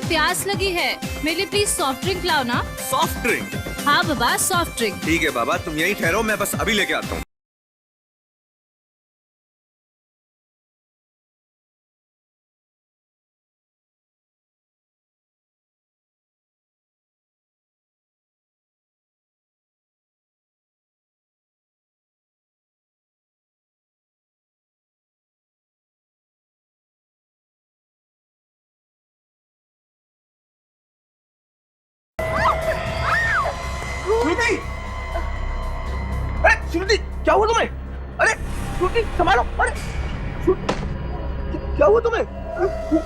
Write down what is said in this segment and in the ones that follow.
प्यास लगी है, मेरे लिए प्लीज सॉफ्ट ड्रिंक लाओ ना। Soft drink? हाँ बाबा, सॉफ्ट ड्रिंक। ठीक है बाबा, तुम यहीं ठहरो, मैं बस अभी लेके आता हूँ। श्रुति! अरे श्रुति, क्या हुआ तुम्हें? अरे श्रुति, संभालो! अरे श्रुति, क्या हुआ तुम्हें?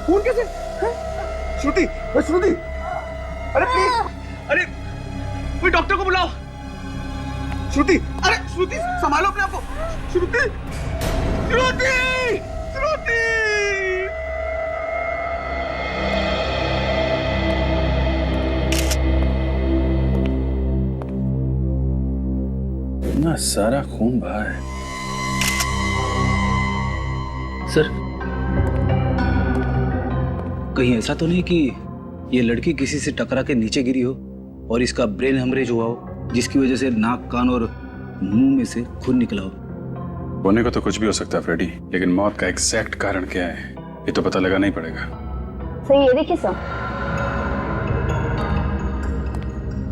खून कैसे? श्रुति, श्रुति! अरे प्लीज! अरे कोई डॉक्टर को बुलाओ! श्रुति! अरे श्रुति, संभालो अपने आप को! श्रुति! श्रुति! श्रुति! इतना सारा खून बहा है। सर, कहीं ऐसा तो नहीं कि ये लड़की किसी से टकरा के नीचे गिरी हो और इसका ब्रेन हेमरेज हुआ हो, जिसकी वजह से नाक, कान और मुंह में से खून निकला हो? होने को तो कुछ भी हो सकता है फ्रेडी, लेकिन मौत का एग्जैक्ट कारण क्या है ये तो पता लगाना ही पड़ेगा। सर ये देखिए सर।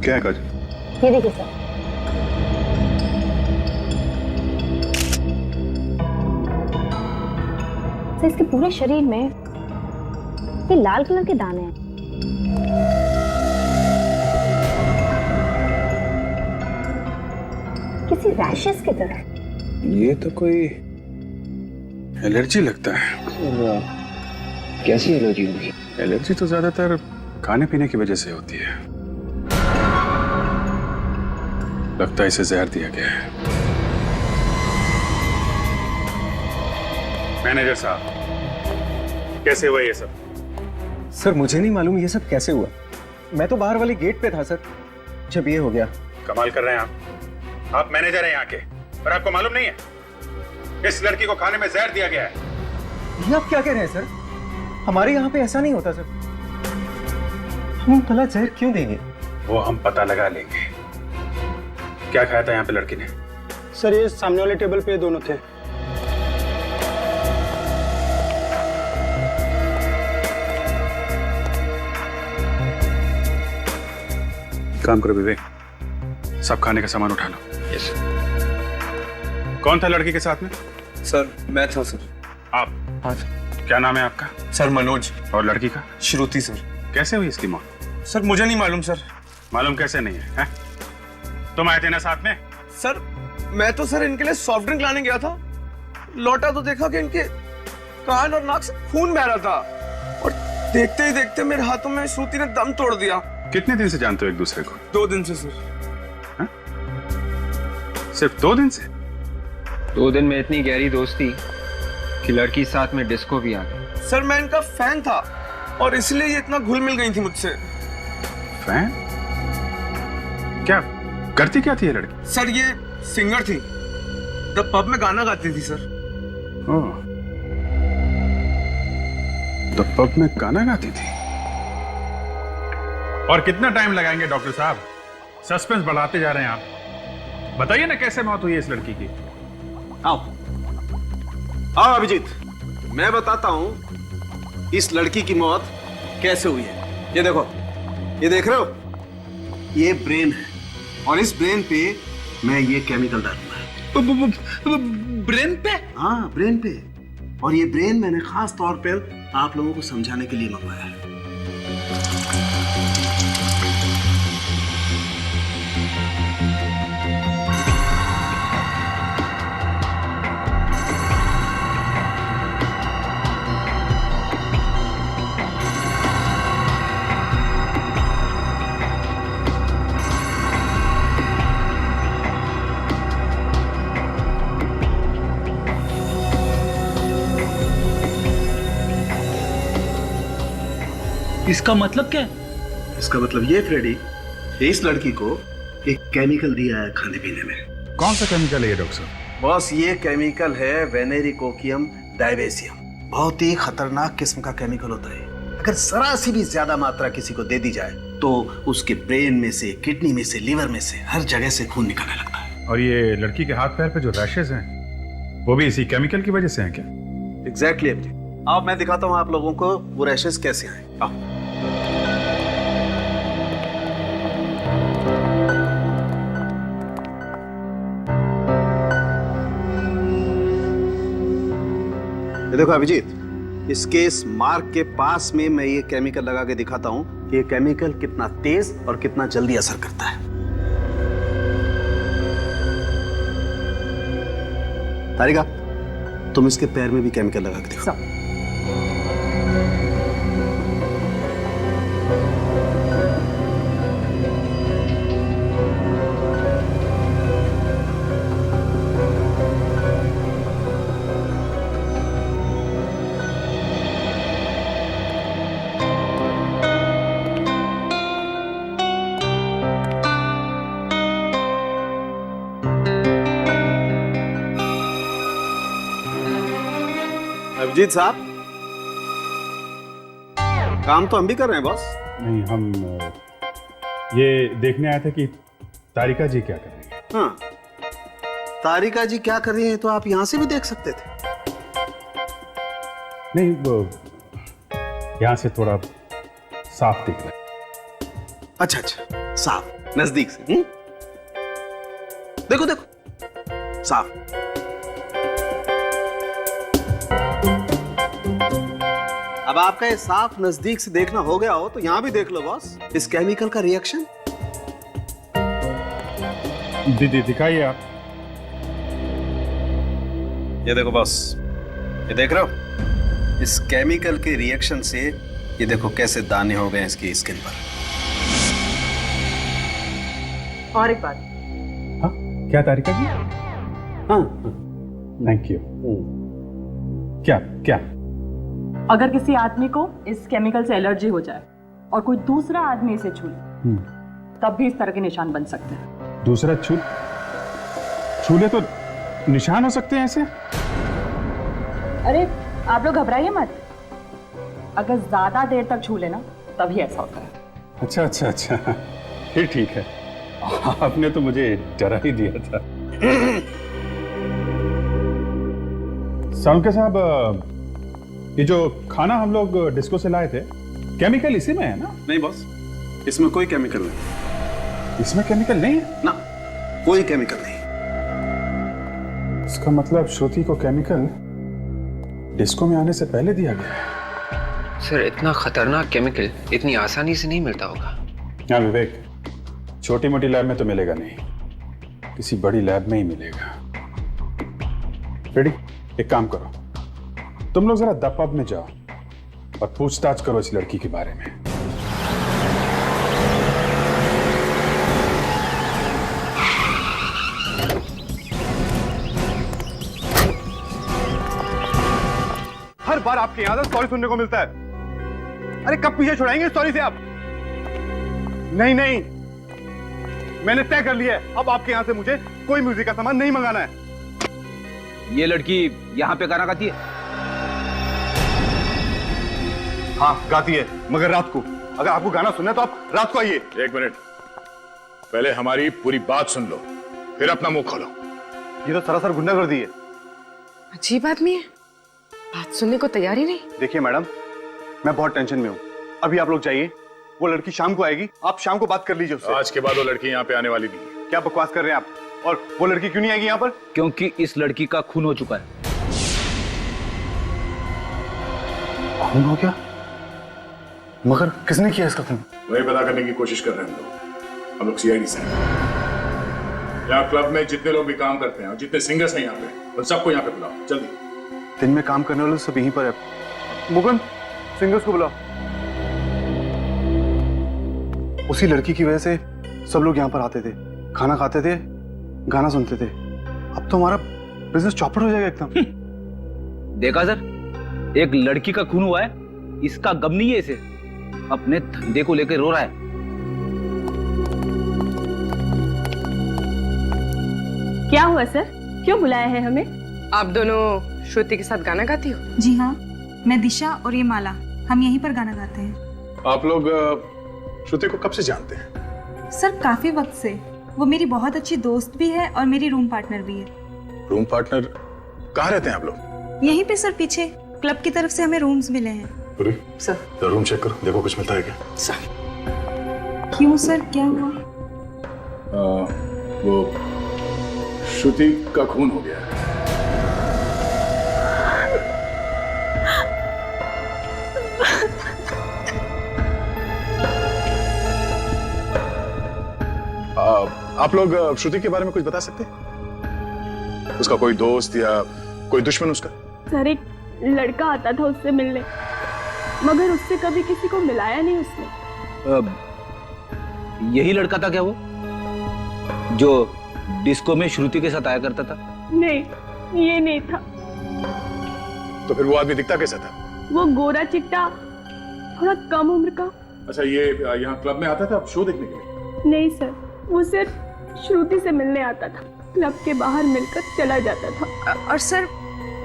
क्या है काज? ये देखिए सर। सर इसके पूरे शरीर में ये लाल कलर के दाने हैं। किसी रैशेस की तरह। ये तो कोई एलर्जी लगता है। कैसी एलर्जी होगी? एलर्जी तो ज्यादातर खाने पीने की वजह से होती है। लगता है इसे जहर दिया गया है। मैनेजर साहब, कैसे हुआ ये सब? सर मुझे नहीं मालूम ये सब कैसे हुआ। मैं तो बाहर वाले गेट पे था सर, जब ये हो गया। कमाल कर रहे हैं आप मैनेजर हैं यहाँ के, पर आपको मालूम नहीं है इस लड़की को खाने में जहर दिया गया है। ये आप क्या कह रहे हैं सर? हमारे यहाँ पे ऐसा नहीं होता सर। हम भला जहर क्यों देंगे? वो हम पता लगा लेंगे। क्या खाया था यहाँ पे लड़की ने? सर ये सामने वाले टेबल पे दोनों थे। काम करो विवेक, सब खाने का सामान उठा लो। यस। कौन था लड़की के साथ में? सर मैं था सर। आप? हाँ क्या नाम है आपका? सर मनोज। और लड़की का? श्रुति सर। कैसे हुई इसकी मौत? सर मुझे नहीं मालूम सर। मालूम कैसे नहीं है, तुम आए थे ना साथ में? सर मैं तो सर इनके लिए सॉफ्ट ड्रिंक लाने गया था, लौटा तो देखा कि इनके कान और नाक से खून बह रहा था, और देखते ही देखते मेरे हाथों में श्रुति ने दम तोड़ दिया। कितने दिन से जानते हो एक दूसरे को? 2 दिन से सर। सिर्फ 2 दिन से? 2 दिन में इतनी गहरी दोस्ती कि लड़की साथ में डिस्को भी आ गई। सर मैं इनका फैन था और इसलिए ये इतना घुल मिल गई थी मुझसे। फैन? क्या करती क्या थी ये लड़की? सर ये सिंगर थी, द पब में गाना गाती थी सर। ओह, तो पब में गाना गाती थी। और कितना टाइम लगाएंगे डॉक्टर साहब? सस्पेंस बढ़ाते जा रहे हैं आप। बताइए ना कैसे मौत हुई है इस लड़की की। आओ आओ अभिजीत, मैं बताता हूं इस लड़की की मौत कैसे हुई है। ये देखो, ये देख रहे हो, ये ब्रेन है और इस ब्रेन पे मैं ये केमिकल डालूंगा। ब्रेन पे? हाँ ब्रेन पे। और ये ब्रेन मैंने खास तौर पर आप लोगों को समझाने के लिए मंगवाया है। इसका मतलब क्या है? इसका मतलब ये फ्रेडी, इस लड़की को एक केमिकल दिया है खाने पीने में। कौन सा केमिकल है ये डॉक्टर साहब? बॉस ये केमिकल है वेनेरिकोकियम डायवेसियम। बहुत ही खतरनाक किस्म का केमिकल होता है। अगर जरा सी भी ज्यादा मात्रा किसी को दे दी जाए तो उसके ब्रेन में से, किडनी में से, लीवर में से, हर जगह से खून निकलने लगता है। और ये लड़की के हाथ पैर पे जो रैशेस हैं वो भी इसी केमिकल की वजह से हैं क्या? एग्जैक्टली अभिजीत। अब मैं दिखाता हूँ आप लोगों को वो रैशेस कैसे आए। आओ। ये देखो अभिजीत, इसके इस मार्क के पास में मैं ये केमिकल लगा के दिखाता हूं कि ये केमिकल कितना तेज और कितना जल्दी असर करता है। तारिका, तुम इसके पैर में भी केमिकल लगा के दिखाओ। अभिजीत साहब, काम तो हम भी कर रहे हैं बॉस। नहीं, हम ये देखने आए थे कि तारिका जी क्या कर रही है। हाँ, तारिका जी क्या कर रही हैं तो आप यहां से भी देख सकते थे। नहीं, वो यहाँ से थोड़ा साफ दिख रहा है। अच्छा अच्छा, साफ, नजदीक से। देखो देखो, साफ। अब आपका ये साफ नजदीक से देखना हो गया हो तो यहां भी देख लो बॉस, इस केमिकल का रिएक्शन। दिखाइए आप। ये देखो बॉस, ये देख रहे हो, इस केमिकल के रिएक्शन से ये देखो कैसे दाने हो गए इसकी स्किन पर। और एक बात। हाँ, क्या तारिका जी? हाँ, थैंक यू। क्या क्या? अगर किसी आदमी को इस केमिकल से एलर्जी हो जाए और कोई दूसरा आदमी इसे छू ले, तब भी इस तरह के निशान बन सकते हैं। दूसरा छूले तो निशान हो सकते हैं ऐसे? अरे आप लोग घबराइए मत, अगर ज्यादा देर तक छू लेना तभी ऐसा होता है। अच्छा अच्छा अच्छा, फिर ठीक है। आपने तो मुझे डरा ही दिया था। सालुंके साहब, ये जो खाना हम लोग डिस्को से लाए थे, केमिकल इसी में है ना? नहीं बॉस, इसमें कोई केमिकल नहीं। इसमें केमिकल नहीं है ना, कोई केमिकल नहीं। इसका मतलब श्रुति को केमिकल डिस्को में आने से पहले दिया गया है। सर, इतना खतरनाक केमिकल इतनी आसानी से नहीं मिलता होगा। हाँ विवेक, छोटी मोटी लैब में तो मिलेगा नहीं, किसी बड़ी लैब में ही मिलेगा। रेडी? एक काम करो, तुम लोग जरा द पब में जाओ और पूछताछ करो इस लड़की के बारे में। हर बार आपके यहां से सॉरी सुनने को मिलता है। अरे कब पीछे छुड़ाएंगे सॉरी से आप? नहीं नहीं, मैंने तय कर लिया है, अब आपके यहां से मुझे कोई म्यूजिक का सामान नहीं मंगाना है। ये लड़की यहाँ पे गाना गाती है? हाँ गाती है, मगर रात को। अगर आपको गाना सुनना है तो आप रात को आइए। एक मिनट, पहले हमारी पूरी बात सुन लो, फिर अपना मुंह खोलो। ये तो सरासर गुंडागर्दी है। अजीब आदमी है, बात सुनने को तैयार ही नहीं। देखिए मैडम, मैं बहुत टेंशन में हूँ, अभी आप लोग जाइए, वो लड़की शाम को आएगी, आप शाम को बात कर लीजिए उससे। आज के बाद वो लड़की यहाँ पे आने वाली नहीं है। क्या बकवास कर रहे हैं आप? और वो लड़की क्यों नहीं आएगी यहाँ पर? क्योंकि इस लड़की का खून हो चुका है। खून हो गया? मगर किसने किया इसका खून? वही पता करने की कोशिश कर रहे हैं हम लोग सीआईडी से। यहाँ क्लब में जितने लोग भी काम करते हैं और जितने सिंगर्स हैं यहाँ पे, उन सबको यहाँ पे बुलाओ जल्दी। दिन में काम करने वाले सब यहीं पर है। मुकुंद, सिंगर्स को बुलाओ। उसी लड़की की वजह से सब लोग यहाँ पर आते थे, खाना खाते थे, गाना सुनते थे। अब तो हमारा बिजनेस चौपट हो जाएगा एकदम। देखा सर, एक लड़की का खून हुआ है, इसका गम नहीं है इसे, अपने धंधे को लेकर रो रहा है। क्या हुआ सर, क्यों बुलाया है हमें? आप दोनों श्रुति के साथ गाना गाती हो? जी हाँ, मैं दिशा और ये माला, हम यहीं पर गाना गाते हैं। आप लोग श्रुति को कब से जानते हैं? सर काफी वक्त से। वो मेरी बहुत अच्छी दोस्त भी है और मेरी रूम पार्टनर भी है। Room partner? कहाँ रहते हैं आप लोग? यहीं पे सर, पीछे क्लब की तरफ से हमें रूम्स मिले हैं। पूरी सर रूम चेक करो, देखो कुछ मिलता है क्या। सर क्यों सर, क्या हुआ? वो श्रुति का खून हो गया है। आप लोग श्रुति के बारे में कुछ बता सकते हैं? उसका कोई दोस्त या कोई दुश्मन उसका? सर एक लड़का आता था उससे मिलने, मगर उससे कभी किसी को मिलाया नहीं उसने। यही लड़का था क्या वो, जो डिस्को में श्रुति के साथ आया करता था? नहीं, ये नहीं था। तो फिर वो आदमी दिखता कैसा था? वो गोरा चिट्टा, थोड़ा कम उम्र का। अच्छा, ये यहाँ क्लब में आता था शो देखने के लिए? नहीं सर, वो सिर्फ श्रुति से मिलने आता था, क्लब के बाहर मिलकर चला जाता था। और सर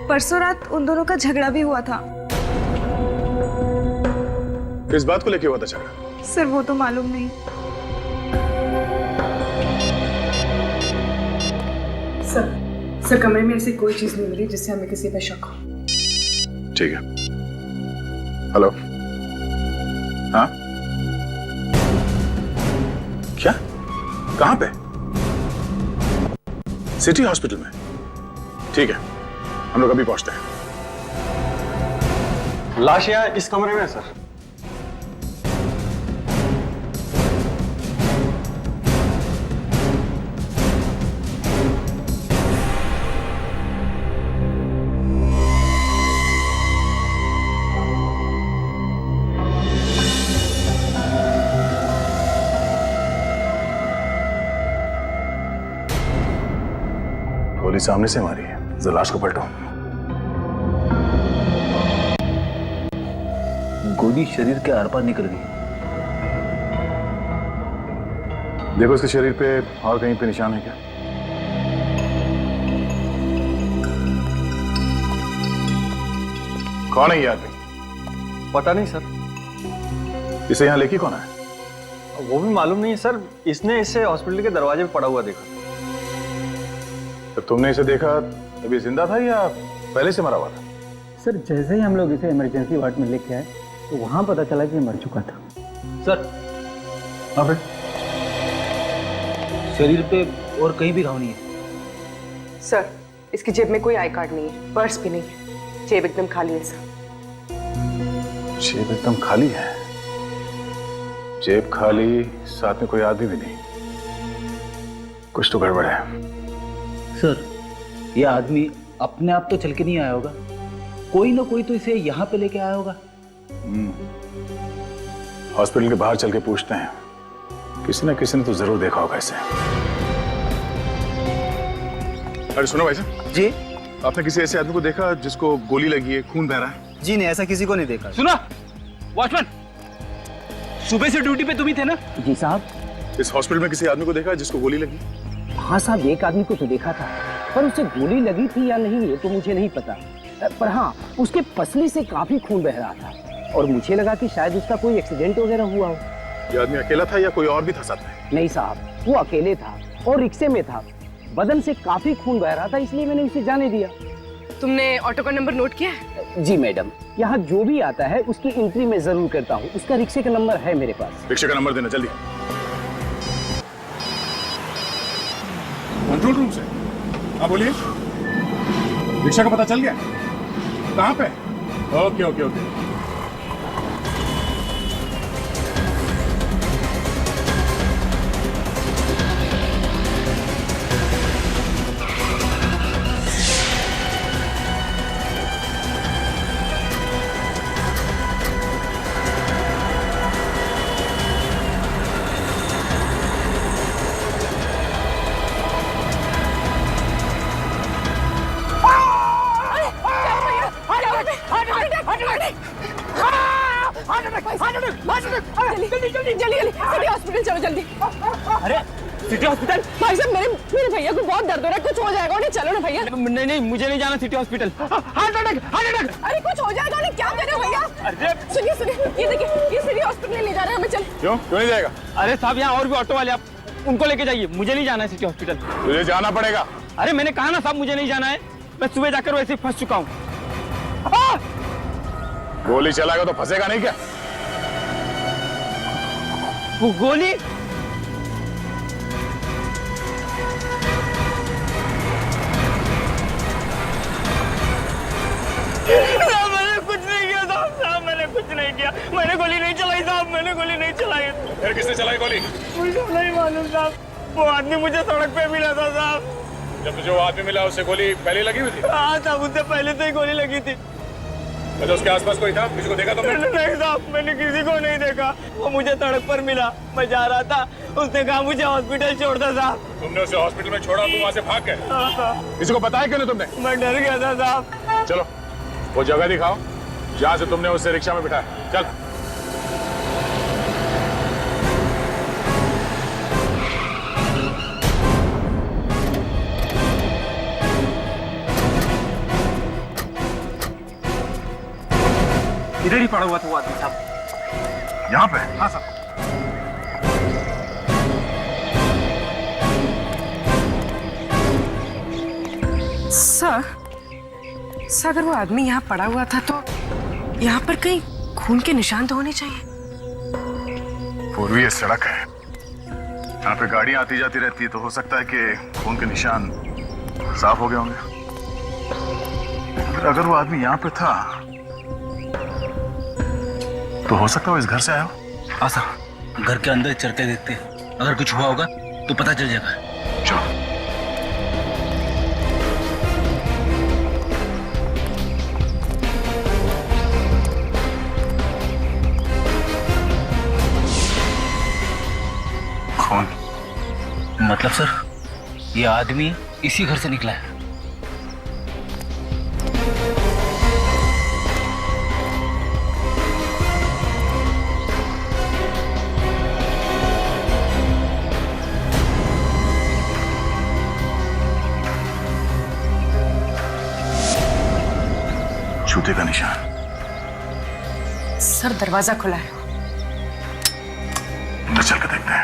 परसों रात उन दोनों का झगड़ा भी हुआ था। किस बात को लेके हुआ था झगड़ा? सर वो तो मालूम नहीं। सर कमरे में ऐसी कोई चीज नहीं मिली जिससे हमें किसी पे शक हो। ठीक है। हेलो, हाँ क्या, कहाँ पे? सिटी हॉस्पिटल में? ठीक है, हम लोग अभी पहुंचते हैं। लाश यहाँ इस कमरे में है सर। गोली सामने से मारी है, जरा लाश को पलटो। गोली शरीर के आर पार निकल गई। देखो इसके शरीर पे और कहीं पे निशान है क्या? कौन है ये आदमी? पता नहीं सर। इसे यहाँ लेके कौन है? वो भी मालूम नहीं है सर, इसने इसे हॉस्पिटल के दरवाजे पे पड़ा हुआ देखा। तो तुमने इसे देखा अभी जिंदा था या पहले से मरा हुआ था? सर जैसे ही हम लोग इसे इमरजेंसी वार्ड में लेके आए तो वहां पता चला कि मर चुका था। सर फिर शरीर पे और कहीं भी घाव नहीं है। सर इसकी जेब में कोई आई कार्ड नहीं है, पर्स भी नहीं है, जेब एकदम खाली है सर। जेब एकदम खाली है? जेब खाली, साथ में कोई आदमी भी नहीं। कुछ तो गड़बड़ है। सर यह आदमी अपने आप तो चल के नहीं आया होगा, कोई ना कोई तो इसे यहाँ पे लेके आया होगा। हॉस्पिटल के बाहर चल के पूछते हैं, किसी ना किसी ने तो जरूर देखा होगा इसे। अरे सुनो भाई साहब जी, आपने किसी ऐसे आदमी को देखा जिसको गोली लगी है, खून बह रहा है? जी नहीं, ऐसा किसी को नहीं देखा। सुना वॉचमैन, सुबह से ड्यूटी पे तुम ही थे ना? जी साहब। इस हॉस्पिटल में किसी आदमी को देखा जिसको गोली लगी? हाँ साहब, एक आदमी को तो देखा था, पर उसे गोली लगी थी या नहीं ये तो मुझे नहीं पता। पर हाँ, उसके पसली से काफी खून बह रहा था और मुझे लगा कि शायद उसका कोई एक्सीडेंट वगैरह हुआ हो। ये आदमी अकेला था या कोई और भी था साथ में? नहीं साहब, वो अकेले था और रिक्शे में था। बदन से काफी खून बह रहा था, इसलिए मैंने उसे जाने दिया। तुमने ऑटो का नंबर नोट किया है? जी मैडम, यहाँ जो भी आता है उसकी एंट्री मैं जरूर करता हूँ। उसका रिक्शे का नंबर है मेरे पास। रिक्शे का नंबर देना जल्दी। कंट्रोल रूम से? हाँ बोलिए। रिक्शा का पता चल गया? कहाँ पे? Okay okay okay. जल्दी सिटी हॉस्पिटल चलो जल्दी। अरे सिटी हॉस्पिटल? भाई साहब मेरे मेरे भैया को बहुत दर्द हो रहा है, कुछ हो जाएगा उन्हें, चलो ना भैया। नहीं नहीं, मुझे नहीं जाना city hospital. Heart attack, heart attack. अरे कुछ हो जाएगा उन्हें, क्या कर रहे हो भैया? सुनिए सुनिए, ये देखिए, ये सिटी हॉस्पिटल ले जा रहे हैं हमें, चल। क्यों नहीं जाएगा? अरे साहब, यहाँ और भी ऑटो वाले, आप उनको लेके जाइए, मुझे नहीं जाना है सिटी हॉस्पिटल। तुझे जाना पड़ेगा। अरे मैंने कहा ना साहब, मुझे नहीं जाना है, मैं सुबह जाकर वैसे ही फंस चुका हूँ। गोली चलाएगा तो फंसेगा नहीं क्या? वो गोली? मैंने कुछ नहीं किया साहब, मैंने कुछ नहीं किया, मैंने गोली नहीं चलाई साहब, मैंने गोली नहीं चलाई। फिर किसने चलाई गोली? मुझे नहीं मालूम साहब, वो आदमी मुझे सड़क पे मिला था साहब। जब तुझे वो आदमी मिला उससे गोली पहले लगी हुई थी? हाँ साहब, उससे पहले से ही गोली लगी थी। अच्छा, उसके आसपास कोई था? किसी को देखा तुमने? नहीं साहब, मैंने किसी को नहीं देखा, वो मुझे सड़क पर मिला, मैं जा रहा था, उसने कहा मुझे हॉस्पिटल छोड़ दो साहब। तुमने उसे हॉस्पिटल में छोड़ा, तुम वहाँ से भाग गए? हाँ साहब। किसी को बताया क्यों नहीं तुमने? मैं डर गया था साहब। चलो वो जगह दिखाओ जहाँ से तुमने उसे रिक्शा में बिठाया, चल। इधर ही पड़ा हुआ था वो आदमी साहब। यहाँ पे? हाँ सर। सर, अगर वो आदमी यहाँ पड़ा हुआ था तो यहाँ पर कहीं खून के निशान तो होने चाहिए। पूर्वी ये सड़क है, यहाँ पे गाड़ियाँ आती जाती रहती है, तो हो सकता है कि खून के निशान साफ हो गए होंगे। अगर वो आदमी यहाँ पे था तो हो सकता है वो इस घर से आया हो। हाँ सर, घर के अंदर चलते देखते, अगर कुछ हुआ होगा तो पता चल जाएगा। चलो। कौन? मतलब सर, ये आदमी इसी घर से निकला है। जूते का निशान। सर, दरवाजा खुला है, अंदर चल के देखते हैं।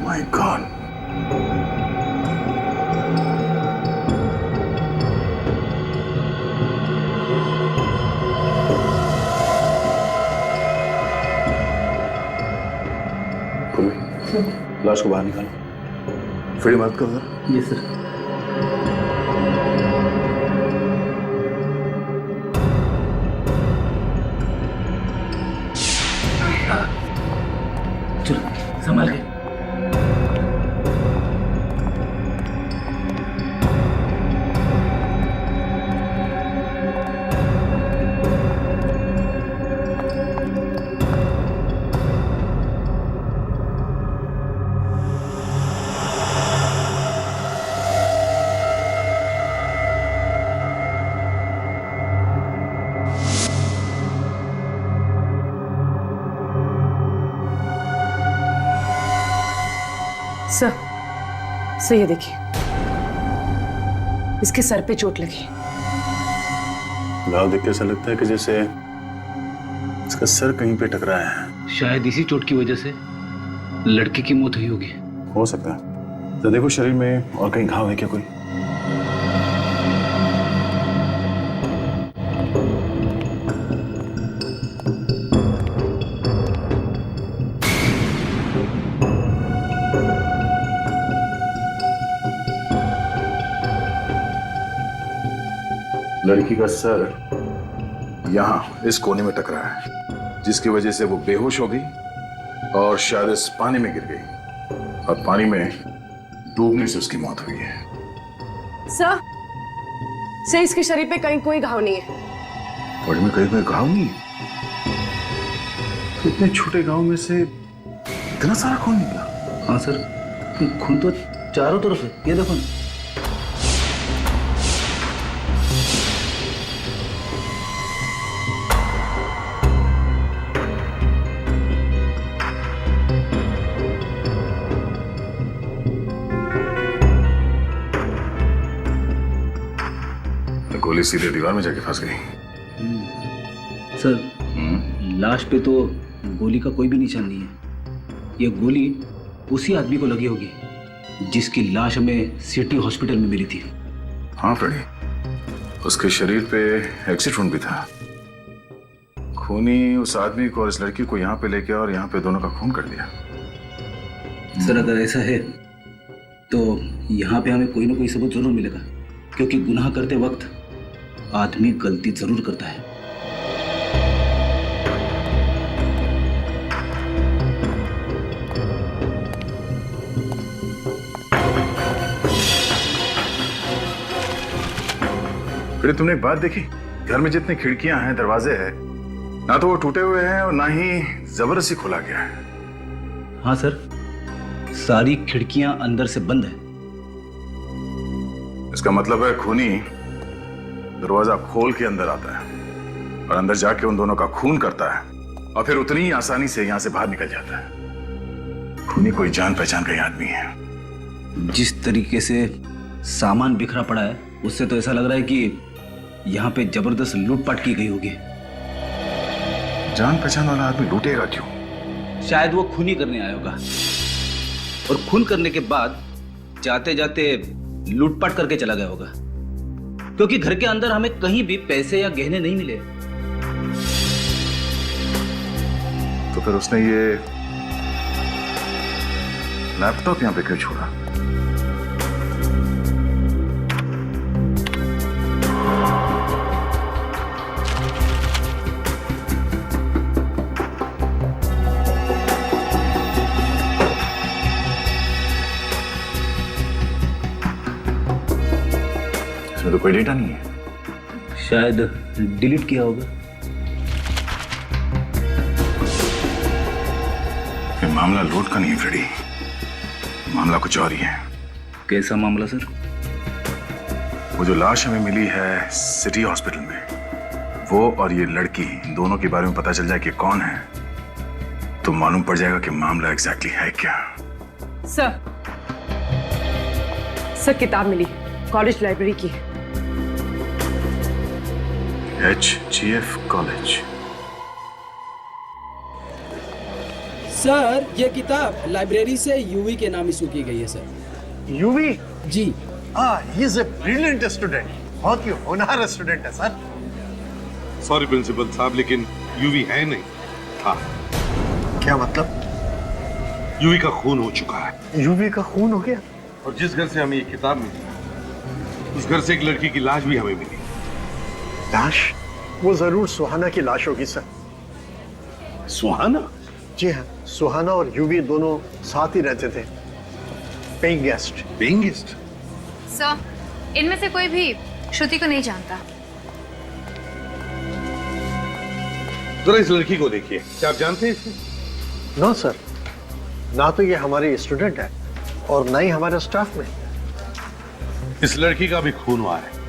My God. लाश को बाहर निकालो। फिर मत करो जरा। Yes sir. चलो संभाल के। सर, ये देखिए, इसके सर पे चोट लगी। घाव देख के ऐसा लगता है कि जैसे इसका सर कहीं पे टकराया है। शायद इसी चोट की वजह से लड़की की मौत हुई होगी। हो सकता है। तो देखो शरीर में और कहीं घाव है क्या कोई? लड़की का सर यहाँ इस कोने में टकराया है, जिसकी वजह से वो बेहोश हो गई और शायद इस पानी में गिर गई और पानी में डूबने से उसकी मौत हुई है। सर इसके शरीर पे कहीं कोई घाव नहीं है। बॉडी में कहीं कोई घाव नहीं है? तो इतने छोटे गांव में से इतना सारा खून निकला? हाँ सर, खून तो चारों तरफ है, ये देखो ना। गोली सीधे दीवार में जाके फंस गई। सर, लाश पे तो गोली का कोई भी निशान नहीं है। ये गोली उसी आदमी को लगी होगी जिसकी लाश हमें सिटी हॉस्पिटल में मिली थी। हाँ फ्रेडी, उसके शरीर पे एक्सिड वुंड भी था। खूनी उस आदमी को और इस लड़की को यहाँ पे लेके और यहाँ पे दोनों का खून कर दिया। सर, अगर ऐसा है तो यहाँ पे हमें कोई ना कोई सबूत जरूर मिलेगा, क्योंकि गुनाह करते वक्त आदमी गलती जरूर करता है। फिर तुमने एक बात देखी, घर में जितनी खिड़कियां हैं, दरवाजे हैं, ना तो वो टूटे हुए हैं और ना ही जबरदस्ती खोला गया है। हाँ सर, सारी खिड़कियां अंदर से बंद है। इसका मतलब है खूनी दरवाजा खोल के अंदर आता है और अंदर जाके उन दोनों का खून करता है और फिर उतनी ही आसानी से यहां से बाहर निकल जाता है। खूनी कोई जान पहचान का ही आदमी है। जिस तरीके से सामान बिखरा पड़ा है, उससे तो ऐसा लग रहा है कि यहाँ पे जबरदस्त लूटपाट की गई होगी। जान पहचान वाला आदमी लूटेगा क्यों? शायद वो खूनी करने आया होगा और खून करने के बाद जाते जाते लूटपाट करके चला गया होगा, क्योंकि घर के अंदर हमें कहीं भी पैसे या गहने नहीं मिले। तो फिर उसने ये लैपटॉप यहाँ पे क्यों छोड़ा? इसमें तो कोई डेटा नहीं है। शायद डिलीट किया होगा। ये मामला लूट का नहीं है फ्रेडी, मामला कुछ और ही है। कैसा मामला सर? वो जो लाश हमें मिली है सिटी हॉस्पिटल में, वो और ये लड़की दोनों के बारे में पता चल जाए कि कौन है, तो मालूम पड़ जाएगा कि मामला एग्जैक्टली है क्या। सर किताब मिली, कॉलेज लाइब्रेरी की। HGF college. सर, ये किताब लाइब्रेरी से यूवी के नाम इशू की गई है सर। यूवी? जी। He is a brilliant student, बहुत ही होनहार स्टूडेंट है सर। सॉरी प्रिंसिपल साहब, लेकिन यूवी है नहीं, था। क्या मतलब? यूवी का खून हो चुका है। यूवी का खून हो गया? और जिस घर से हमें ये किताब मिली, उस घर से एक लड़की की लाश भी हमें मिली। लाश? वो जरूर सुहाना की लाश होगी सर। सुहाना? जी हाँ, सुहाना और यूवी दोनों साथ ही रहते थे, paying guest. Paying guest? Sir, इनमें से कोई भी श्रुति को नहीं जानता। जरा इस लड़की को देखिए, क्या आप जानते हैं इसे? नो सर, ना तो ये हमारी स्टूडेंट है और ना ही हमारे स्टाफ में। इस लड़की का भी खून हुआ है,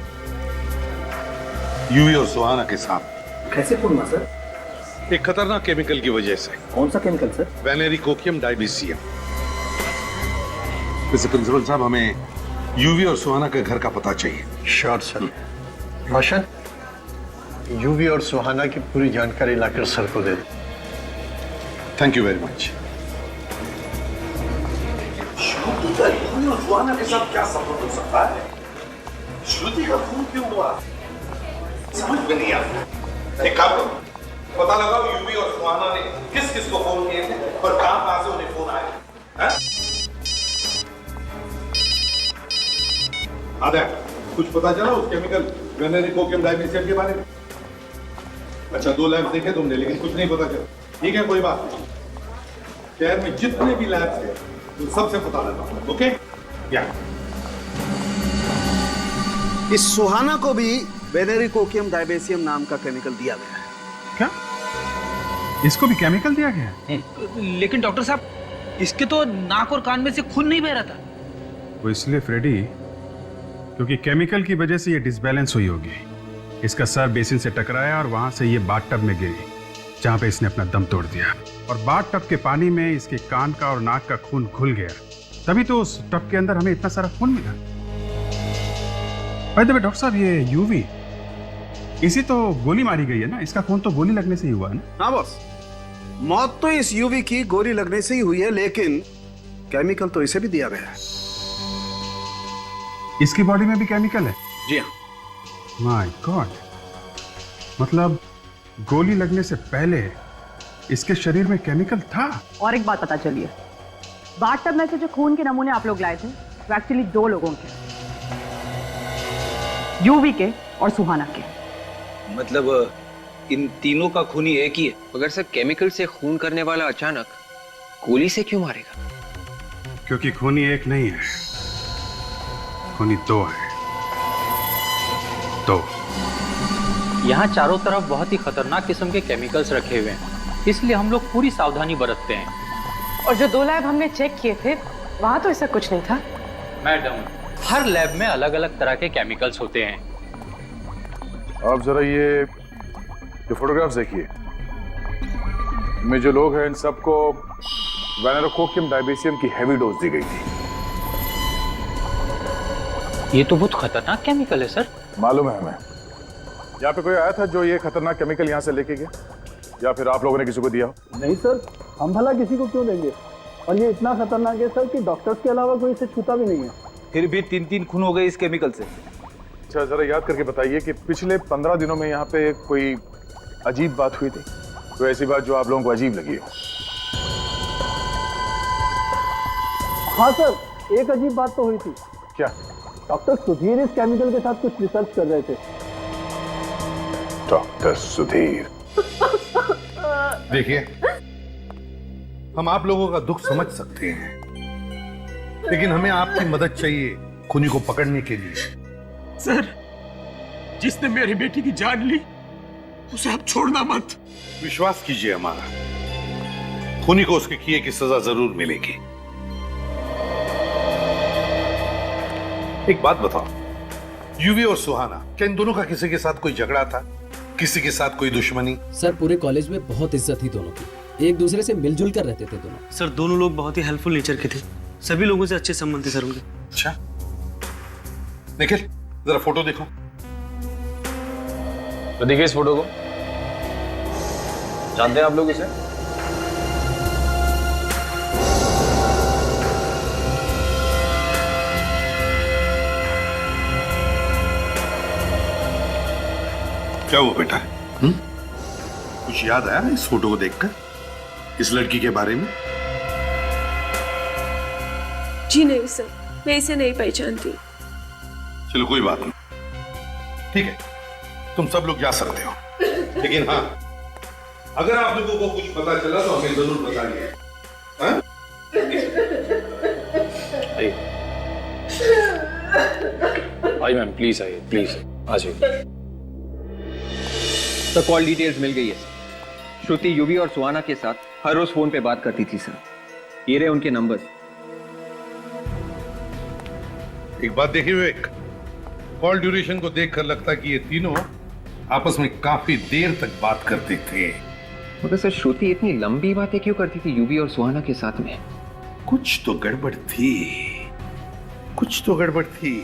यूवी और सुहाना के साथ। कैसे खून हुआ सर? एक खतरनाक केमिकल की वजह से। कौन सा केमिकल सर? वेनेरिकोकियम डाइबीसियम। वैसे प्रिंसिपल साहब, हमें यूवी और सुहाना के घर का पता चाहिए। Sure sir. रोशन, यूवी और सुहाना की पूरी जानकारी लाकर सर को दे दो। Thank you very much. Shruti का यूवी और सुहाना के साथ क्या संबंध हो सकता है? श्रुति का खून क्यों हुआ? समझ में नहीं आता। एक काम करो, पता लगाओ यूवी और सुहाना ने किस किस को फोन किए थे और कहां से उन्हें फोन आए। आधा कुछ पता चला उस केमिकल वेनेरिकोकियम डाइबीसियम के बारे में? अच्छा, 2 लैब देखे तुमने, लेकिन कुछ नहीं पता चला। ठीक है, कोई बात नहीं। शहर में जितने भी लैब्स हैं उन सबसे पता लगा हूं, ओके? या इस सुहाना को भी वेनेरिकोकियम डायबेसियम नाम का केमिकल दिया गया है। क्या? इसको भी केमिकल दिया गया है? लेकिन डॉक्टर साहब, इसके तो नाक और कान में से खून नहीं बह रहा था। वो इसलिए फ्रेडी, क्योंकि केमिकल की वजह से ये डिसबैलेंस हुई होगी। इसका सर बेसिन से टकराया और वहां से ये बाथटब में गिरी, जहां पे इसने अपना दम तोड़ दिया। और बाथटब के पानी में इसके कान का और नाक का खून घुल गया, तभी तो उस टब के अंदर हमें इतना सारा खून मिला। भाई डॉक्टर साहब, ये यूवी, इसी तो गोली मारी गई है ना? इसका खून तो गोली लगने से ही हुआ है ना? हाँ बॉस, मौत तो इस यूवी की गोली लगने से ही हुई है, लेकिन केमिकल तो इसे भी दिया गया है। इसकी बॉडी में भी केमिकल है? जी हाँ। माय गॉड, मतलब गोली लगने से पहले इसके शरीर में केमिकल था। और एक बात पता चली है, बाथटब में से जो खून के नमूने आप लोग लाए थे वो एक्चुअली 2 लोगों के, यूवी के और सुहाना के। मतलब इन तीनों का खून ही एक ही है? अगर सर केमिकल से खून करने वाला अचानक गोली से क्यों मारेगा? क्योंकि खूनी एक नहीं है, खूनी 2 है। 2। यहाँ चारों तरफ बहुत ही खतरनाक किस्म के केमिकल्स रखे हुए हैं, इसलिए हम लोग पूरी सावधानी बरतते हैं। और जो 2 लैब हमने चेक किए थे वहां तो ऐसा कुछ नहीं था। मैडम, हर लैब में अलग अलग तरह के केमिकल्स होते हैं। आप जरा ये फोटोग्राफ्स देखिए। इनमें जो लोग हैं इन सबको वेनेरोकोकियम डायबेसियम की हैवी डोज दी गई थी। ये तो बहुत खतरनाक केमिकल है सर। मालूम है हमें। यहाँ पे कोई आया था जो ये खतरनाक केमिकल यहाँ से लेके गया, या फिर आप लोगों ने किसी को दिया? नहीं सर, हम भला किसी को क्यों देंगे? और ये इतना खतरनाक है सर कि डॉक्टर्स के अलावा कोई इसे छूता भी नहीं है। फिर भी 3 खून हो गए इस केमिकल से। अच्छा, जरा याद करके बताइए कि पिछले 15 दिनों में यहाँ पे कोई अजीब बात हुई थी? कोई ऐसी बात जो आप लोगों को अजीब लगी हो? हाँ सर, एक अजीब बात तो हुई थी। क्या? डॉक्टर सुधीर इस केमिकल के साथ कुछ रिसर्च कर रहे थे। डॉक्टर सुधीर? देखिए, हम आप लोगों का दुख समझ सकते हैं, लेकिन हमें आपकी मदद चाहिए खूनी को पकड़ने के लिए। सर, जिसने मेरी बेटी की जान ली उसे आप छोड़ना मत। विश्वास कीजिए हमारा, खूनी को उसके किए की सजा जरूर मिलेगी। एक बात बताओ, यूवी और सुहाना, क्या इन दोनों का किसी के साथ कोई झगड़ा था? किसी के साथ कोई दुश्मनी? सर, पूरे कॉलेज में बहुत इज्जत थी दोनों की, एक दूसरे से मिलजुल कर रहते थे दोनों। सर, दोनों लोग बहुत ही हेल्पफुल नेचर के थे, सभी लोगों से अच्छे संबंध थे सर उनके। अच्छा, निखिल जरा फोटो देखो। तो देखिए इस फोटो को, जानते हैं आप लोग इसे? क्या हुआ बेटा? कुछ याद आया इस फोटो को देखकर, इस लड़की के बारे में? जी नहीं सर, मैं इसे नहीं पहचानती। चलो कोई बात नहीं, ठीक है, तुम सब लोग जा सकते हो, लेकिन हाँ, अगर आप लोगों को कुछ पता चला तो हमें जरूर बताइए। हाँ? आइए मैम, प्लीज आइए, प्लीज आ जाइए। तो कॉल डिटेल्स मिल गई है। श्रुति यूवी और सुहाना के साथ हर रोज फोन पे बात करती थी सर। ये रहे उनके नंबर्स। एक बात देखिए विवेक, कॉल ड्यूरेशन को देखकर लगता है कि ये तीनों आपस में काफी देर तक बात करते थे। मगर सर, श्रुति इतनी लंबी बातें क्यों करती थी यूवी और सुहाना के साथ में? कुछ तो गड़बड़ थी, कुछ तो गड़बड़ थी।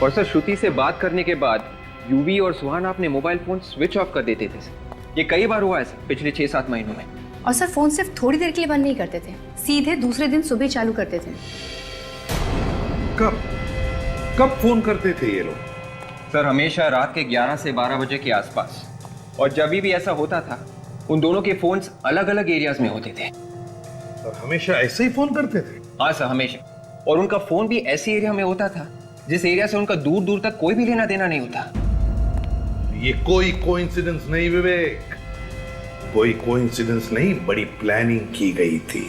और सर, श्रुति से बात करने के बाद यूवी और सुहाना अपने मोबाइल फोन स्विच ऑफ कर देते थे सर। ये कई बार हुआ है सर पिछले 6-7 महीनों में। और सर, फोन सिर्फ थोड़ी देर के लिए बंद नहीं करते थे, सीधे दूसरे दिन सुबह चालू करते थे। कब कब फोन करते थे ये लोग? सर, हमेशा रात के 11 से 12 बजे के आसपास। और जब भी ऐसा होता था, उन दोनों के फोन्स अलग अलग एरियाज में होते थे। और हमेशा ऐसे ही फोन करते थे? हाँ सर, हमेशा। और उनका फोन भी ऐसे एरिया में होता था जिस एरिया से उनका दूर दूर तक कोई भी लेना देना नहीं होता। ये कोई कोइंसिडेंस नहीं विवेक, कोई कोइंसिडेंस नहीं, बड़ी प्लानिंग की गई थी।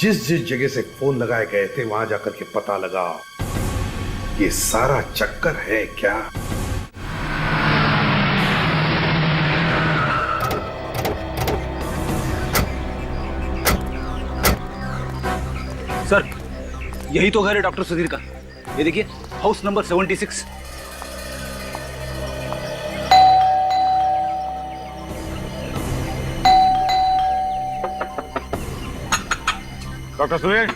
जिस जिस जगह से फोन लगाए गए थे वहां जाकर के पता लगा ये सारा चक्कर है क्या। सर, यही तो घर है डॉक्टर सुधीर का। ये देखिए, house number 76। Doctor Sudhir,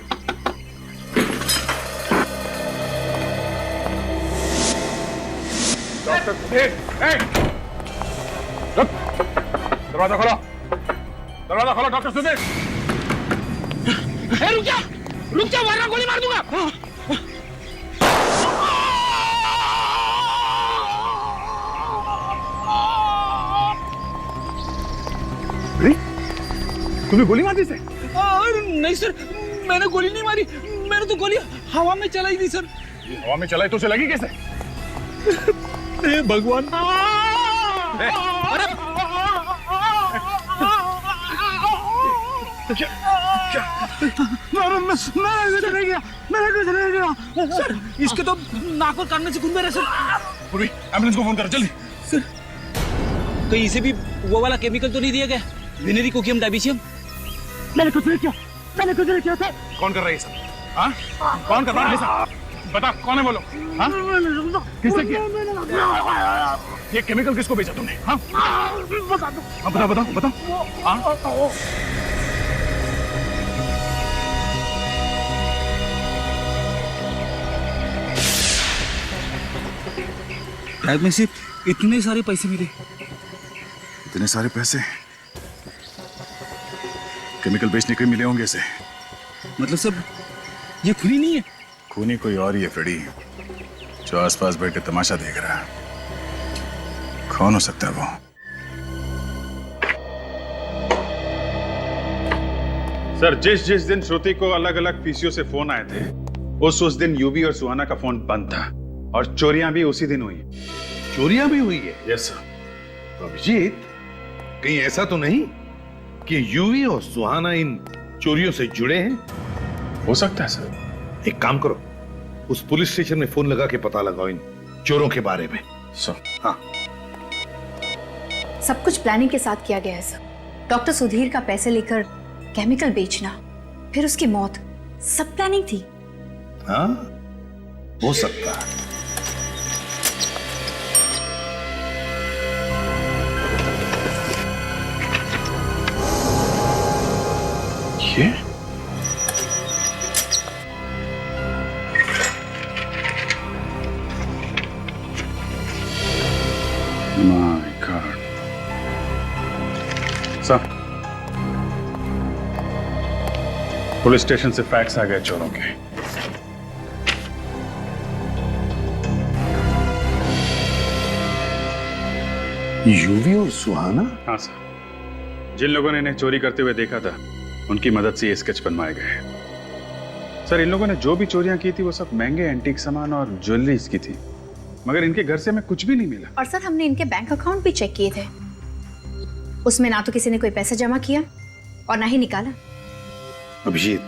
doctor Sudhir, दरवाजा खोलो, दरवाजा खोलो डॉक्टर सुधीर। रुक जा वरना गोली मार दूंगा। तुम्हें गोली मार दी से? नहीं सर, मैंने गोली नहीं मारी, मैंने तो गोली हवा में चलाई थी सर। हवा में चलाई तो उसे लगी कैसे? भगवान। मैंने कुछ नहीं किया सर। इसके तो नाक और कान में से खून बह रहा है सर। पूरी एम्बुलेंस को फोन करो जल्दी। सर, कहीं इसे भी वो वाला केमिकल तो नहीं दिया गया, विनेरी कोकियम डायबिसियम? मैंने कुछ नहीं किया, मैंने कुछ नहीं किया सर। कौन कर रहा है ये सब? हाँ? कौन कर रहा है सब? बता, कौन है बोलो? हाँ? किसने किया? ये केमिकल किसको बेचा तुमने? हाँ? बता दो। हाँ, बताओ बताओ बताओ। हाँ? शायद में सिर्फ इतने सारे पैसे मिले। इतने सारे पैसे केमिकल बेचने के मिले होंगे इसे। मतलब सब ये खूनी नहीं है? खूनी कोई और ही है फ्रेडी, जो आसपास बैठ के तमाशा देख रहा है। कौन हो सकता है वो? सर, जिस दिन श्रुति को अलग अलग पीसीओ से फोन आए थे, उस दिन यूवी और सुहाना का फोन बंद था और चोरियां भी उसी दिन हुई। चोरियां भी हुई है? Yes sir. तो अभिजीत, कहीं ऐसा तो नहीं कि यूवी और सुहाना इन चोरियों से जुड़े हैं? हो सकता है सर। एक काम करो, उस पुलिस स्टेशन में फोन लगा के पता लगाओ इन चोरों के बारे में। सर। हाँ, सब कुछ प्लानिंग के साथ किया गया है सर। डॉक्टर सुधीर का पैसे लेकर केमिकल बेचना, फिर उसकी मौत, सब प्लानिंग थी। हाँ, हो सकता है। ये my God. Sir, police station से फैक्स आ गए चोरों के। यूवी और सुहाना? हाँ सर, जिन लोगों ने इन्हें चोरी करते हुए देखा था, उनकी मदद से ये स्केच बनवाए गए। सर, इन लोगों ने जो भी चोरियां की थी वो सब महंगे एंटीक सामान और ज्वेलरीज की थी, मगर इनके घर से हमें कुछ भी नहीं मिला। और सर, हमने इनके बैंक अकाउंट भी चेक किए थे, उसमें ना तो किसी ने कोई पैसा जमा किया और ना ही निकाला। अभिजीत,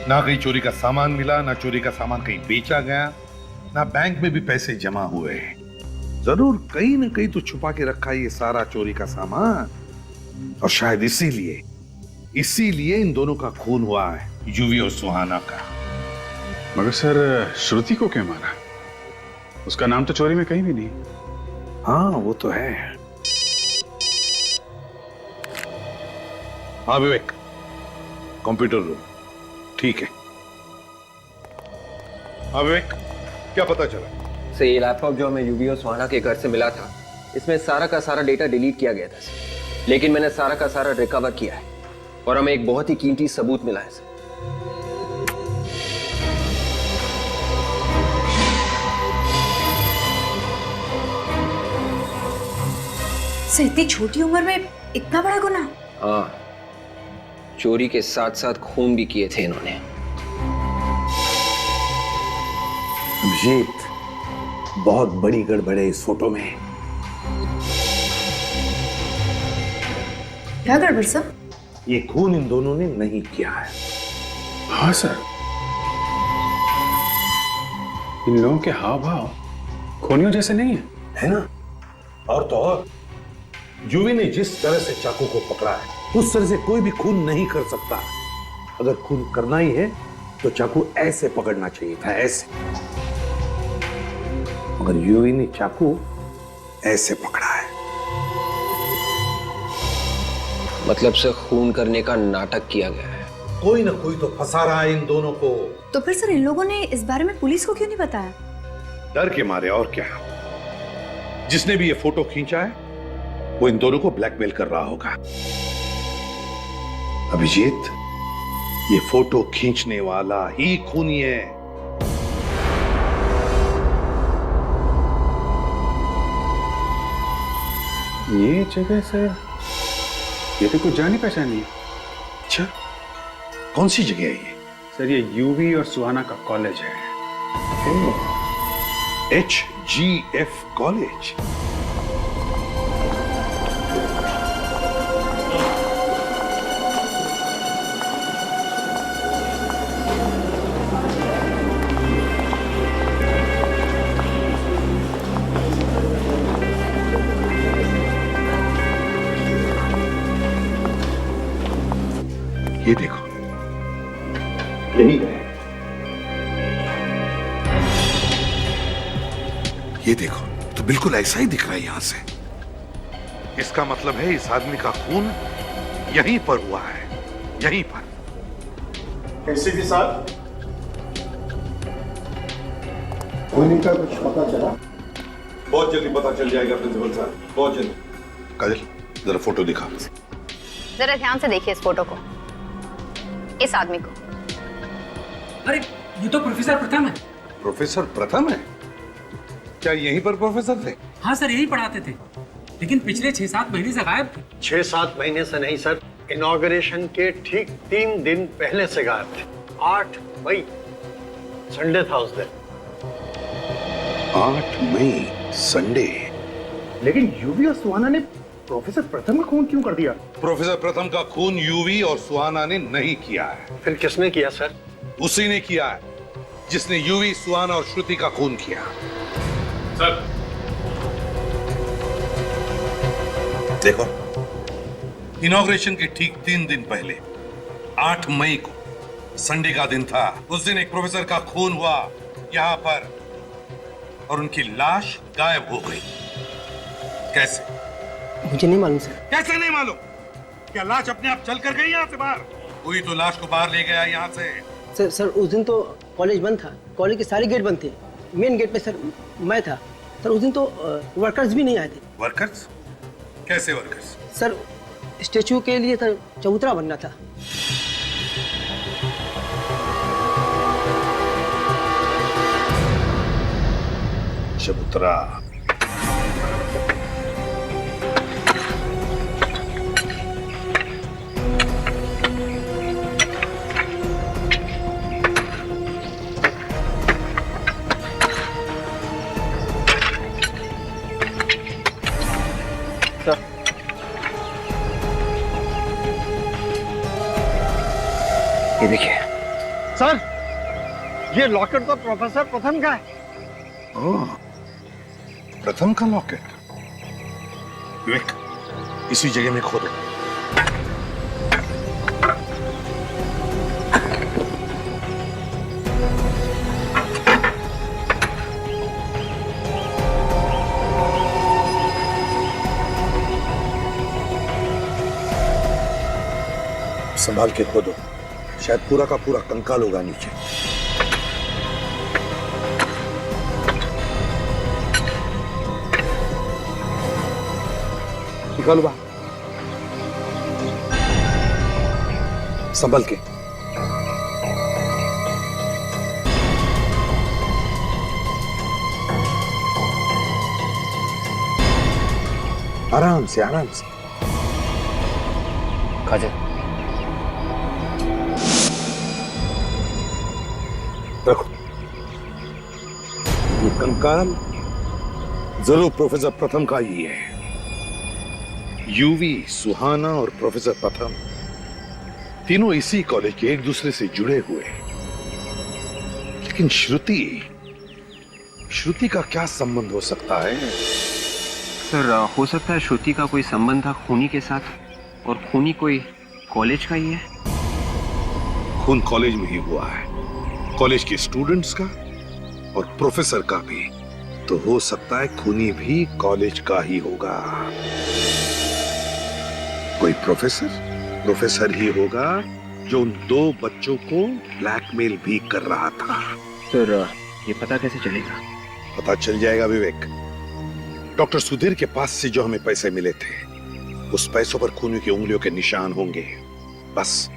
ना कहीं चोरी का सामान मिला, ना चोरी का सामान कहीं बेचा गया, ना बैंक में भी पैसे जमा हुए। जरूर कहीं ना कहीं तो छुपा के रखा है ये सारा चोरी का सामान, और शायद इसीलिए इन दोनों का खून हुआ है, यूवी और सुहाना का। मगर सर, श्रुति को क्यों मारा? उसका नाम तो चोरी में कहीं भी नहीं। हाँ, वो तो है। हाँ विवेक, कंप्यूटर रूम। ठीक है। हाँ विवेक, क्या पता चला? सर, ये लैपटॉप जो हमें यूवी और सुहाना के घर से मिला था, इसमें सारा का सारा डेटा डिलीट किया गया था सर। लेकिन मैंने सारा का सारा रिकवर किया है और हमें एक बहुत ही कीमती सबूत मिला है सर। इतनी छोटी उम्र में इतना बड़ा गुनाह? हाँ, चोरी के साथ साथ खून भी किए थे इन्होंने। अभिजीत, बहुत बड़ी गड़बड़ है इस फोटो में। क्या गड़बड़ सर? ये खून इन दोनों ने नहीं किया है। हाँ सर, इन लोगों के हाव भाव खूनियों जैसे नहीं है ना? और तो और यूवी ने जिस तरह से चाकू को पकड़ा है उस तरह से कोई भी खून नहीं कर सकता। अगर खून करना ही है तो चाकू ऐसे पकड़ना चाहिए था, ऐसे। मगर यूवी ने चाकू ऐसे पकड़ा है। मतलब से खून करने का नाटक किया गया है। कोई ना कोई तो फंसा रहा है इन दोनों को। तो फिर सर इन लोगों ने इस बारे में पुलिस को क्यों नहीं बताया? डर के मारे, और क्या। जिसने भी ये फोटो खींचा है वो इन दोनों को ब्लैकमेल कर रहा होगा। अभिजीत, ये फोटो खींचने वाला ही खूनी है। ये जगह सर, ये तो कुछ जानी पहचानी है। अच्छा, कौन सी जगह है ये? सर ये यूवी और सुहाना का कॉलेज है। HGF college. ये देखो, यही है। ये देखो, तो बिल्कुल ऐसा ही दिख रहा है यहां से। इसका मतलब है इस आदमी का खून यहीं पर हुआ है, यहीं पर। एसीपी साहब, खूनी का कुछ पता चला? बहुत जल्दी पता चल जाएगा प्रिंसिपल साहब, बहुत जल्दी। काजल, जरा फोटो दिखा। जरा ध्यान से देखिए इस फोटो को, इस आदमी को। अरे ये तो प्रोफेसर प्रथम है। प्रोफेसर प्रथम है? क्या यहीं पर प्रोफेसर थे? हाँ सर, यही पढ़ाते थे, लेकिन पिछले 6-7 महीने से गायब थे। 6-7 महीने से नहीं सर, इनॉग्रेशन के ठीक 3 दिन पहले से गायब थे। 8 मई, संडे था उस दिन। 8 मई, संडे। लेकिन यूवी और सुहाना ने प्रोफेसर प्रथम का खून क्यों कर दिया? प्रोफेसर प्रथम का खून यूवी और सुहाना ने नहीं किया है। फिर किसने किया सर? उसी ने किया है जिसने यूवी, सुहाना और श्रुति का खून किया। सर देखो, इनॉग्रेशन के ठीक 3 दिन पहले 8 मई को, संडे का दिन था, उस दिन एक प्रोफेसर का खून हुआ यहां पर और उनकी लाश गायब हो गई। कैसे? मुझे नहीं मालूम सर। कैसे नहीं मालूम? क्या लाश अपने आप चल कर गई यहाँ से बाहर? कोई तो लाश को बाहर ले गया यहाँ से। सर उस दिन तो कॉलेज बंद था, कॉलेज के सारे गेट बंद थे। मेन गेट पे सर मैं था। सर उस दिन तो वर्कर्स भी नहीं आए थे। वर्कर्स? कैसे वर्कर्स? सर स्टेचू के लिए सर चबूतरा बनना था। चबूतरा। ये देखिए सर, ये लॉकेट तो प्रोफेसर प्रथम का है। ओह, प्रथम का लॉकेट। विवेक, इसी जगह में खोदो। संभाल के खोदो, शायद पूरा का पूरा कंकाल होगा नीचे। निकालो बाहर, संभल के। आराम से, आराम से। काजल, रखो। ये कंकाल जरूर प्रोफेसर प्रथम का ही है। यूवी, सुहाना और प्रोफेसर प्रथम तीनों इसी कॉलेज के एक दूसरे से जुड़े हुए हैं। लेकिन श्रुति का क्या संबंध हो सकता है? सर हो सकता है श्रुति का कोई संबंध था खूनी के साथ, और खूनी कोई कॉलेज का ही है। खून कॉलेज में ही हुआ है, कॉलेज के स्टूडेंट्स का और प्रोफेसर का भी। तो हो सकता है खूनी भी कॉलेज का ही होगा। कोई प्रोफेसर ही होगा जो उन 2 बच्चों को ब्लैकमेल भी कर रहा था। सर ये पता कैसे चलेगा? पता चल जाएगा विवेक। डॉक्टर सुधीर के पास से जो हमें पैसे मिले थे, उस पैसों पर खूनी की उंगलियों के निशान होंगे। बस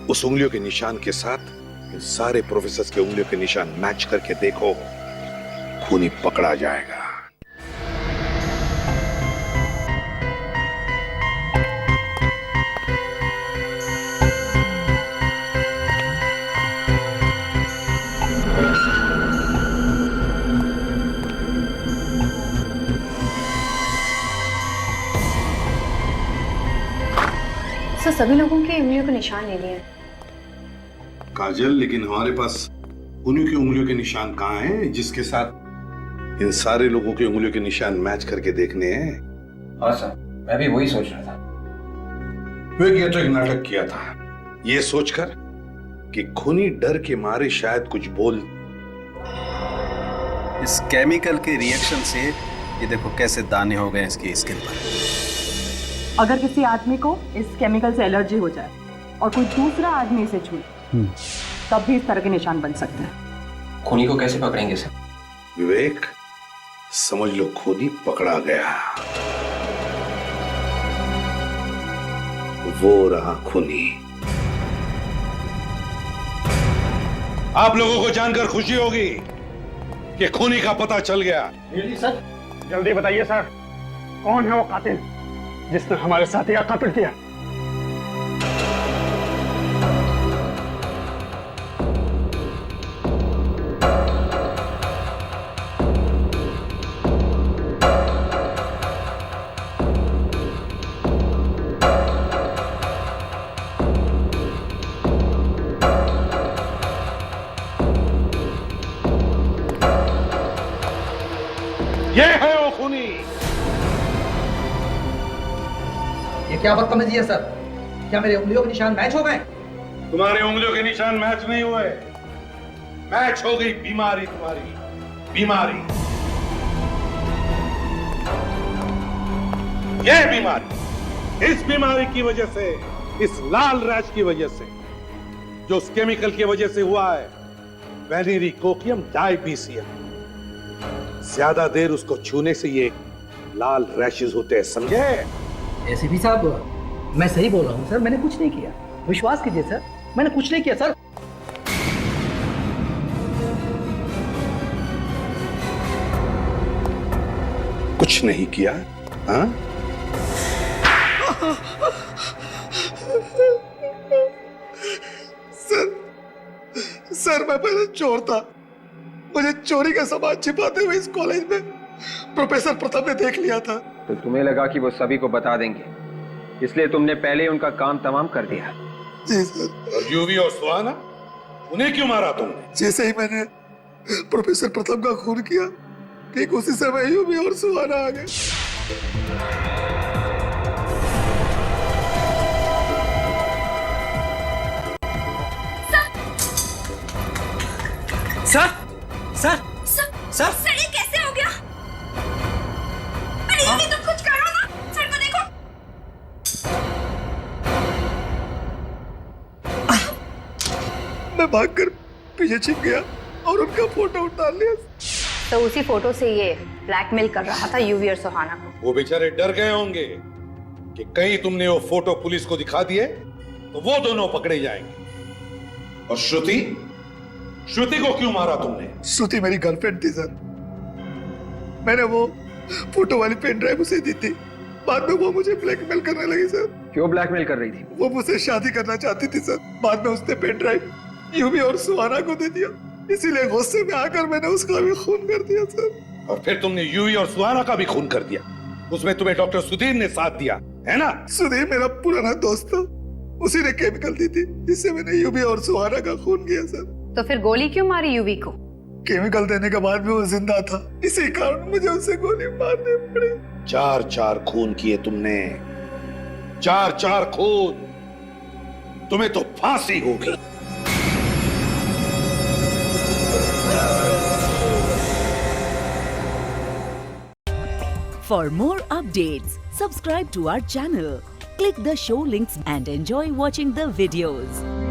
उस उंगलियों के निशान के साथ इन सारे प्रोफेसर्स के उंगलियों के निशान मैच करके देखो, खूनी पकड़ा जाएगा। सर सभी लोगों के उंगलियों के निशान ले लिए। काजल, लेकिन हमारे पास उन्हीं की उंगलियों के निशान कहाँ हैं जिसके साथ इन सारे लोगों की उंगलियों के निशान मैच करके देखने हैं? हाँ सर, मैं भी वही सोच रहा था। ये तो एक नाटक किया था, ये सोचकर कि खूनी डर के मारे शायद कुछ बोल। इस केमिकल के रिएक्शन से ये देखो कैसे दाने हो गए इसकी स्किन पर। अगर किसी आदमी को इस केमिकल से एलर्जी हो जाए और कोई दूसरा आदमी इसे छूए, तब भी इस तरह के निशान बन सकते हैं। खूनी को कैसे पकड़ेंगे सर? विवेक, समझ लो खूनी पकड़ा गया। वो रहा खूनी। आप लोगों को जानकर खुशी होगी कि खूनी का पता चल गया। सर जल्दी बताइए सर, कौन है वो कातिल जिसने हमारे साथी का कत्ल किया? ये है वो खूनी। ये क्या बदतमीजी है सर? क्या मेरे उंगलियों के निशान मैच हो गए? तुम्हारे उंगलियों के निशान मैच नहीं हुए, मैच हो गई बीमारी, तुम्हारी बीमारी। ये बीमारी, इस बीमारी की वजह से, इस लाल रैश की वजह से, जो उस केमिकल की वजह से हुआ है, वेनेरिकोकियम डायबीसियम। ज्यादा देर उसको छूने से ये लाल रैशेस होते हैं, समझे? एसीपी साहब, मैं सही बोल रहा हूँ सर, मैंने कुछ नहीं किया, विश्वास कीजिए सर, मैंने कुछ नहीं किया सर। कुछ नहीं किया? हाँ? सर मैं पहले चोर था, मुझे चोरी का सामान छिपाते हुए इस कॉलेज में प्रोफेसर प्रथम ने देख लिया था। तो तुम्हें लगा कि वो सभी को बता देंगे, इसलिए तुमने पहले उनका काम तमाम कर दिया। जी सर। और यूवी और सुहाना, उन्हें क्यों मारा तुमने? जैसे ही मैंने प्रोफेसर प्रथम का खून किया, ठीक उसी समय यूवी और सुहाना आ गए। सर सर सर सर ये कैसे हो गया? अरे ये तुम कुछ करो ना, सर को देखो। मैं भागकर पीछे छिप गया और उनका फोटो उतार लिया। तो उसी फोटो से ये ब्लैकमेल कर रहा था यूवी और सुहाना को। वो बेचारे डर गए होंगे कि कहीं तुमने वो फोटो पुलिस को दिखा दिए तो वो दोनों पकड़े जाएंगे। और श्रुति को क्यों मारा तुमने? श्रुति मेरी गर्लफ्रेंड थी सर, मैंने वो फोटो वाली पेन ड्राइव उसे दी थी, बाद में वो मुझे ब्लैकमेल करने लगी सर। क्यों ब्लैकमेल कर रही थी? वो मुझसे शादी करना चाहती थी सर, बाद में उसने पेन ड्राइव यूवी और सुहाना को दे दिया, इसीलिए गुस्से में आकर मैंने उसका भी खून कर दिया सर। और फिर तुमने यूवी और सुहाना का भी खून कर दिया? उसमें तुम्हें डॉक्टर सुधीर ने साथ दिया है ना? सुधीर मेरा पुराना दोस्त था, उसी ने केमिकल दी थी जिससे मैंने यूवी और सुहाना का खून किया सर। तो फिर गोली क्यों मारी यूवी को? केमिकल देने के बाद भी वो जिंदा था, इसी कारण मुझे उसे गोली मारनी पड़ी। 4 खून किए तुमने, 4 खून। तुम्हें तो फांसी होगी। For more updates, subscribe to our channel, click the show links and enjoy watching the videos.